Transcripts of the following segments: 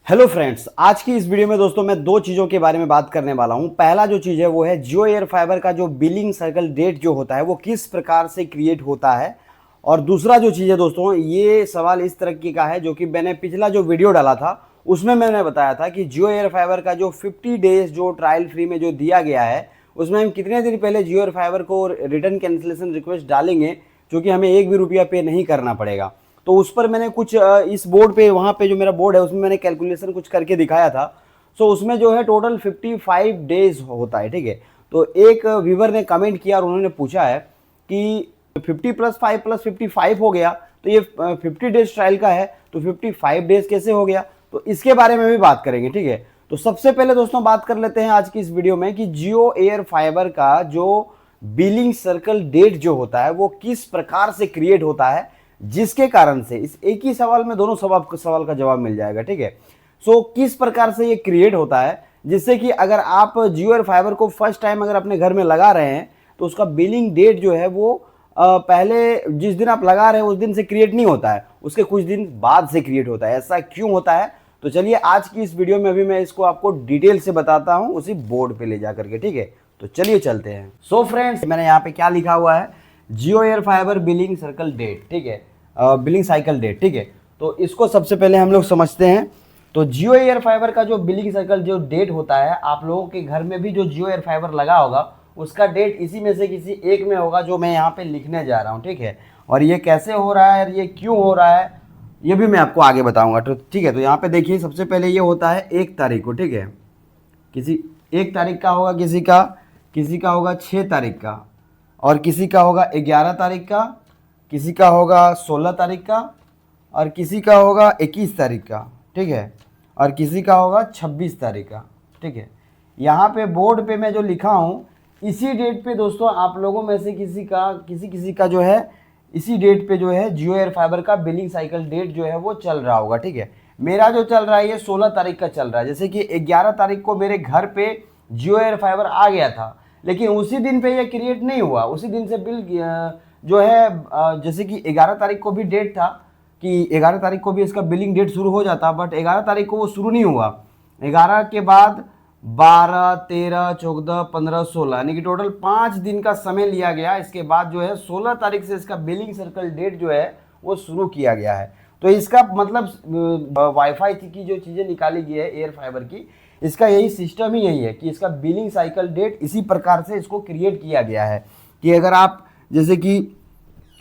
Hello friends, आज की इस वीडियो में दोस्तों मैं दो चीज़ों के बारे में बात करने वाला हूं। पहला जो चीज़ है वो है जियो एयर फाइबर का जो बिलिंग साइकिल डेट जो होता है वो किस प्रकार से क्रिएट होता है। और दूसरा जो चीज़ है दोस्तों, ये सवाल इस तरह का है जो कि मैंने पिछला जो वीडियो डाला था उसमें मैंने बताया था कि जियो एयर फाइबर का जो 50 डेज जो ट्रायल फ्री में जो दिया गया है उसमें हम कितने दिन पहले जियो एयर फाइबर को रिटर्न कैंसिलेशन रिक्वेस्ट डालेंगे जो कि हमें एक भी रुपया पे नहीं करना पड़ेगा। तो उस पर मैंने कुछ इस बोर्ड पे, वहाँ पे जो मेरा बोर्ड है उसमें मैंने कैलकुलेशन कुछ करके दिखाया था। सो उसमें जो है टोटल 55 डेज होता है। ठीक है, तो एक व्यूवर ने कमेंट किया और उन्होंने पूछा है कि 50 प्लस 5 प्लस 55 हो गया तो ये 50 डेज ट्रायल का है तो 55 डेज कैसे हो गया, तो इसके बारे में भी बात करेंगे। ठीक है, तो सबसे पहले दोस्तों बात कर लेते हैं आज की इस वीडियो में कि जियो एयर फाइबर का जो बिलिंग सर्कल डेट जो होता है वो किस प्रकार से क्रिएट होता है, जिसके कारण से इस एक ही सवाल में दोनों सवाल का जवाब मिल जाएगा। ठीक है, सो किस प्रकार से ये क्रिएट होता है, जिससे कि अगर आप जियो एयर फाइबर को फर्स्ट टाइम अगर अपने घर में लगा रहे हैं तो उसका बिलिंग डेट जो है वो पहले जिस दिन आप लगा रहे हैं उस दिन से क्रिएट नहीं होता है, उसके कुछ दिन बाद से क्रिएट होता है। ऐसा क्यों होता है, तो चलिए आज की इस वीडियो में अभी मैं इसको आपको डिटेल से बताता हूं उसी बोर्ड पे ले जा करके। ठीक है, तो चलिए चलते हैं। सो फ्रेंड्स, मैंने यहाँ पे क्या लिखा हुआ है, Jio air fiber billing circle date. ठीक है, बिलिंग साइकिल डेट। ठीक है, तो इसको सबसे पहले हम लोग समझते हैं। तो जियो एयर फाइबर का जो बिलिंग साइकिल जो डेट होता है, आप लोगों के घर में भी जो जियो एयर फाइबर लगा होगा उसका डेट इसी में से किसी एक में होगा जो मैं यहाँ पे लिखने जा रहा हूँ। ठीक है, और ये कैसे हो रहा है और ये क्यों हो रहा है ये भी मैं आपको आगे बताऊंगा। तो ठीक है, तो यहाँ पे देखिए सबसे पहले ये होता है 1 तारीख को। ठीक है, किसी 1 तारीख का होगा, किसी का होगा 6 तारीख का, और किसी का होगा 11 तारीख का, किसी का होगा 16 तारीख का, और किसी का होगा 21 तारीख का। ठीक है, और किसी का होगा 26 तारीख का। ठीक है, यहाँ पे बोर्ड पे मैं जो लिखा हूँ इसी डेट पे दोस्तों आप लोगों में से किसी का जो है इसी डेट पे जो है जियो एयर फाइबर का बिलिंग साइकिल डेट जो है वो चल रहा होगा। ठीक है, मेरा जो चल रहा है ये 16 तारीख का चल रहा है। जैसे कि 11 तारीख को मेरे घर पे जियो एयर फाइबर आ गया था, लेकिन उसी दिन पे ये क्रिएट नहीं हुआ। उसी दिन से बिल जो है जैसे कि 11 तारीख को भी डेट था कि 11 तारीख को भी इसका बिलिंग डेट शुरू हो जाता, बट 11 तारीख को वो शुरू नहीं हुआ। 11 के बाद 12, 13, 14, 15, 16 यानी कि टोटल 5 दिन का समय लिया गया। इसके बाद जो है 16 तारीख से इसका बिलिंग सर्कल डेट जो है वो शुरू किया गया है। तो इसका मतलब वाईफाई की जो चीज़ें निकाली गई है एयर फाइबर की, इसका यही सिस्टम ही यही है कि इसका बिलिंग साइकिल डेट इसी प्रकार से इसको क्रिएट किया गया है कि अगर आप जैसे कि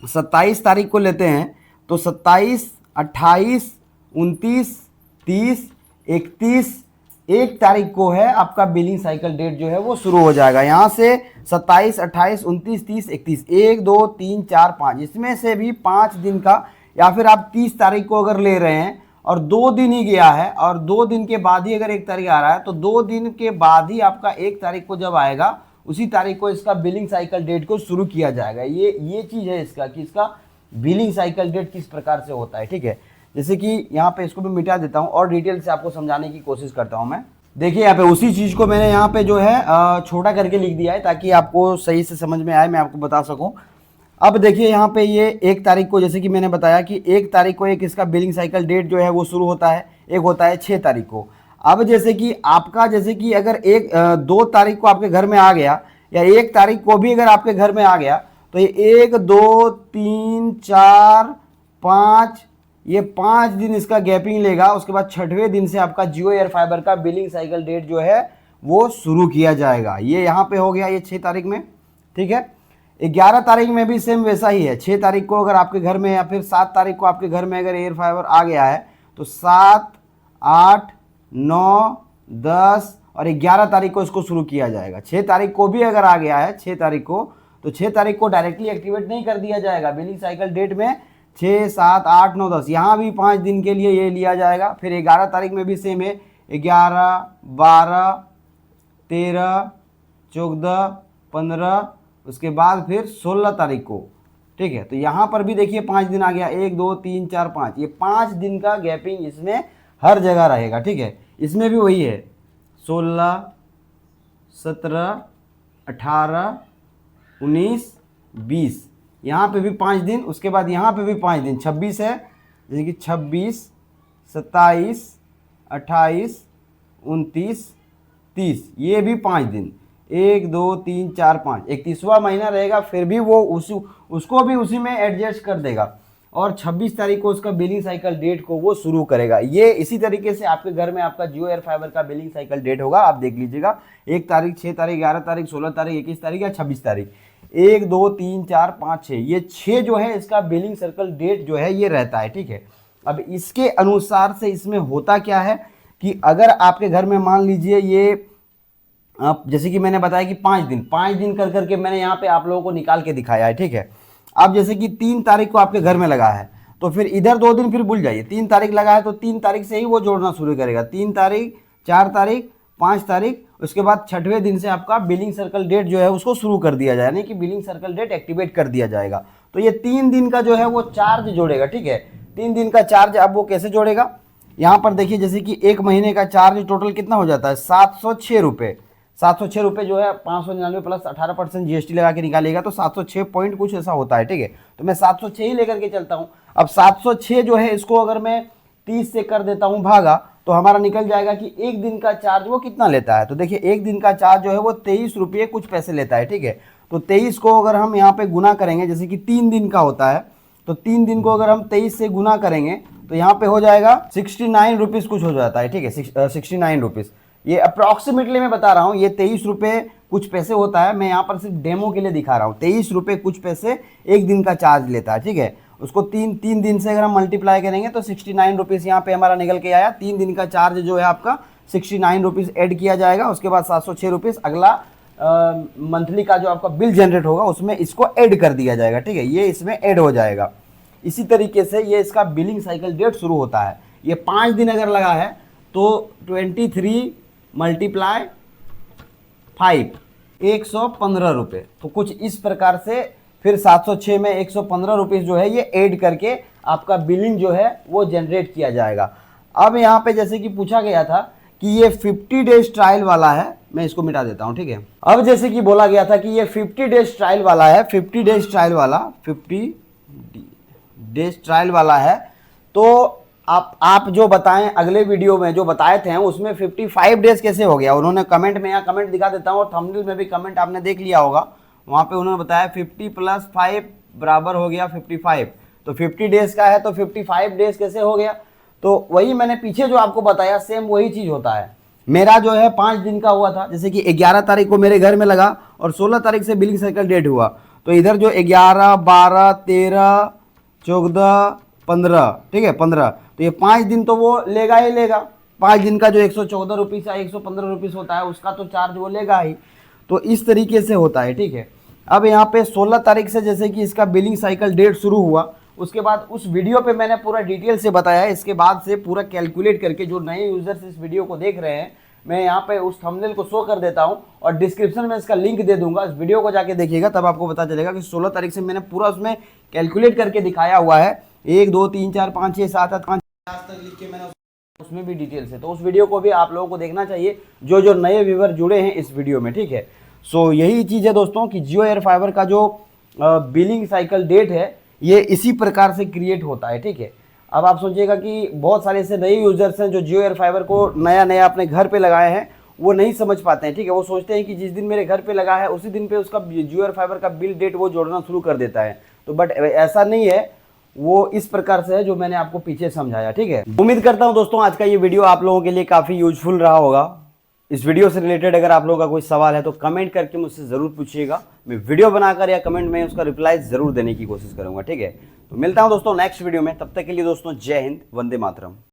27 तारीख को लेते हैं तो 27, 28, 29, 30, 31, 1 तारीख को है आपका बिलिंग साइकिल डेट जो है वो शुरू हो जाएगा। यहाँ से 27, 28, 29, 30, 31, 1, 2, 3, 4, 5, इसमें से भी 5 दिन का, या फिर आप 30 तारीख को अगर ले रहे हैं और 2 दिन ही गया है और 2 दिन के बाद ही अगर 1 तारीख आ रहा है तो 2 दिन के बाद ही आपका 1 तारीख को जब आएगा उसी तारीख को इसका बिलिंग साइकिल डेट को शुरू किया जाएगा। ये चीज़ है इसका कि इसका बिलिंग साइकिल डेट किस प्रकार से होता है। ठीक है, जैसे कि यहाँ पे इसको भी मिटा देता हूँ और डिटेल से आपको समझाने की कोशिश करता हूँ मैं। देखिए यहाँ पे उसी चीज़ को मैंने यहाँ पे जो है छोटा करके लिख दिया है ताकि आपको सही से समझ में आए, मैं आपको बता सकूँ। अब देखिए यहाँ पे ये 1 तारीख को, जैसे कि मैंने बताया कि 1 तारीख को एक इसका बिलिंग साइकिल डेट जो है वो शुरू होता है, एक होता है 6 तारीख को। अब जैसे कि आपका जैसे कि अगर 2 तारीख को आपके घर में आ गया या 1 तारीख को भी अगर आपके घर में आ गया तो ये 1, 2, 3, 4, 5, ये 5 दिन इसका गैपिंग लेगा। उसके बाद 6वें दिन से आपका जियो एयर फाइबर का बिलिंग साइकिल डेट जो है वो शुरू किया जाएगा। ये यहाँ पे हो गया ये 6 तारीख में। ठीक है, 11 तारीख में भी सेम वैसा ही है। 6 तारीख को अगर आपके घर में या फिर 7 तारीख को आपके घर में अगर एयर फाइबर आ गया है तो 7, 8, 9, 10 और 11 तारीख को इसको शुरू किया जाएगा। 6 तारीख को भी अगर आ गया है 6 तारीख को तो 6 तारीख को डायरेक्टली एक्टिवेट नहीं कर दिया जाएगा बिलिंग साइकिल डेट में। 6, 7, 8, 9, 10 यहाँ भी 5 दिन के लिए ये लिया जाएगा। फिर 11 तारीख में भी सेम है, 11, 12, 13, 14, 15, उसके बाद फिर 16 तारीख को। ठीक है, तो यहाँ पर भी देखिए 5 दिन आ गया, 1, 2, 3, 4, 5, ये 5 दिन का गैपिंग इसमें हर जगह रहेगा। ठीक है, इसमें भी वही है 16, 17, 18, 19, 20, यहाँ पे भी 5 दिन, उसके बाद यहाँ पे भी 5 दिन, 26 है, जैसे कि 26, 27, 28, 29, 30, ये भी 5 दिन, 1 2 3 4 5, 31वां महीना रहेगा, फिर भी वो उसको भी उसी में एडजस्ट कर देगा और 26 तारीख को उसका बिलिंग साइकिल डेट को वो शुरू करेगा। ये इसी तरीके से आपके घर में आपका जियो एयर फाइबर का बिलिंग साइकिल डेट होगा। आप देख लीजिएगा 1 तारीख, 6 तारीख, 11 तारीख, 16 तारीख, 21 तारीख या 26 तारीख, 1 2 3 4 5 6, ये 6 जो है इसका बिलिंग सर्कल डेट जो है ये रहता है, ठीक है। अब इसके अनुसार से इसमें होता क्या है कि अगर आपके घर में मान लीजिए ये जैसे कि मैंने बताया कि 5 दिन कर करके मैंने यहाँ पे आप लोगों को निकाल के दिखाया है, ठीक है। अब जैसे कि 3 तारीख को आपके घर में लगा है तो फिर इधर 2 दिन फिर भूल जाइए, 3 तारीख लगा है तो 3 तारीख से ही वो जोड़ना शुरू करेगा, 3 तारीख, 4 तारीख, 5 तारीख, उसके बाद 6वें दिन से आपका बिलिंग सर्कल डेट जो है उसको शुरू कर दिया जाए, यानी कि बिलिंग सर्कल डेट एक्टिवेट कर दिया जाएगा। तो ये 3 दिन का जो है वो चार्ज जोड़ेगा, ठीक है। 3 दिन का चार्ज अब वो कैसे जोड़ेगा, यहाँ पर देखिए जैसे कि 1 महीने का चार्ज टोटल कितना हो जाता है, 706 रुपये। 706 रुपये जो है 599 प्लस 18% जीएसटी लगा के निकालेगा तो 706 पॉइंट कुछ ऐसा होता है, ठीक है। तो मैं 706 ही लेकर के चलता हूँ। अब 706 जो है इसको अगर मैं 30 से कर देता हूँ भागा तो हमारा निकल जाएगा कि 1 दिन का चार्ज वो कितना लेता है। तो देखिए 1 दिन का चार्ज जो है वो 23 रुपये कुछ पैसे लेता है, ठीक है। तो 23 को अगर हम यहाँ पे गुना करेंगे, जैसे कि 3 दिन का होता है तो 3 दिन को अगर हम 23 से गुना करेंगे तो यहाँ पे हो जाएगा 69 रुपीज़ कुछ हो जाता है, ठीक है। 69 रुपीज़, ये अप्रॉक्सीमेटली मैं बता रहा हूँ, ये 23 रुपये कुछ पैसे होता है। मैं यहाँ पर सिर्फ डेमो के लिए दिखा रहा हूँ। 23 रुपये कुछ पैसे 1 दिन का चार्ज लेता है, ठीक है। उसको 3 दिन से अगर हम मल्टीप्लाई करेंगे तो 69 रुपीज़ यहाँ पे हमारा निकल के आया। 3 दिन का चार्ज जो है आपका 69 रुपीज़ ऐड किया जाएगा, उसके बाद 706 रुपीज़ अगला मंथली का जो आपका बिल जनरेट होगा उसमें इसको ऐड कर दिया जाएगा, ठीक है। ये इसमें ऐड हो जाएगा। इसी तरीके से ये इसका बिलिंग साइकिल डेट शुरू होता है। ये 5 दिन अगर लगा है तो 23 मल्टीप्लाई 5, 115 रुपये। तो कुछ इस प्रकार से फिर 706 में 115 रुपीज़ जो है ये ऐड करके आपका बिलिंग जो है वो जनरेट किया जाएगा। अब यहाँ पे जैसे कि पूछा गया था कि ये 50 डेज ट्रायल वाला है, मैं इसको मिटा देता हूँ, ठीक है। अब जैसे कि बोला गया था कि ये 50 डेज ट्रायल वाला है, 50 डेज ट्रायल वाला 50 डेज ट्रायल वाला है, तो आप जो बताएं अगले वीडियो में जो बताए थे उसमें 55 डेज कैसे हो गया। उन्होंने कमेंट में, यहाँ कमेंट दिखा देता हूँ और थंबनेल में भी कमेंट आपने देख लिया होगा, वहाँ पे उन्होंने बताया 50 + 5 बराबर हो गया 55। तो 50 डेज का है तो 55 डेज कैसे हो गया। तो वही मैंने पीछे जो आपको बताया सेम वही चीज़ होता है। मेरा जो है 5 दिन का हुआ था, जैसे कि 11 तारीख को मेरे घर में लगा और 16 तारीख से बिलिंग साइकिल डेट हुआ, तो इधर जो 11, 12, 13, 14, 15, ठीक है 15, तो ये 5 दिन तो वो लेगा ही लेगा। 5 दिन का जो 114 रुपीज़ या 115 रुपीज़ होता है उसका तो चार्ज वो लेगा ही। तो इस तरीके से होता है, ठीक है। अब यहाँ पे 16 तारीख से जैसे कि इसका बिलिंग साइकिल डेट शुरू हुआ, उसके बाद उस वीडियो पे मैंने पूरा डिटेल से बताया है। इसके बाद से पूरा कैलकुलेट करके जो नए यूजर्स इस वीडियो को देख रहे हैं, मैं यहाँ पे उस थंबनेल को शो कर देता हूँ और डिस्क्रिप्शन में इसका लिंक दे दूंगा। इस वीडियो को जाके देखिएगा तब आपको पता चलेगा कि 16 तारीख से मैंने पूरा उसमें कैलकुलेट करके दिखाया हुआ है। 1 2 3 4 5 6 7 8 5 तक लिख के मैंने उसमें भी डिटेल से, तो उस वीडियो को भी आप लोगों को देखना चाहिए जो नए व्यूअर जुड़े हैं इस वीडियो में, ठीक है। सो यही चीज़ है दोस्तों कि जियो एयर फाइबर का जो बिलिंग साइकिल डेट है ये इसी प्रकार से क्रिएट होता है, ठीक है। अब आप सोचिएगा कि बहुत सारे ऐसे नए यूजर्स हैं जो जियो एयर फाइबर को नया अपने घर पे लगाए हैं, वो नहीं समझ पाते हैं, ठीक है। वो सोचते हैं कि जिस दिन मेरे घर पे लगा है उसी दिन पे उसका जियो एयर फाइबर का बिल डेट वो जोड़ना शुरू कर देता है। तो बट ऐसा नहीं है, वो इस प्रकार से है जो मैंने आपको पीछे समझाया, ठीक है। उम्मीद करता हूं दोस्तों आज का ये वीडियो आप लोगों के लिए काफ़ी यूजफुल रहा होगा। इस वीडियो से रिलेटेड अगर आप लोगों का कोई सवाल है तो कमेंट करके मुझसे ज़रूर पूछिएगा। मैं वीडियो बनाकर या कमेंट में उसका रिप्लाई ज़रूर देने की कोशिश करूँगा, ठीक है। तो मिलता हूँ दोस्तों नेक्स्ट वीडियो में, तब तक के लिए दोस्तों जय हिंद, वंदे मातरम।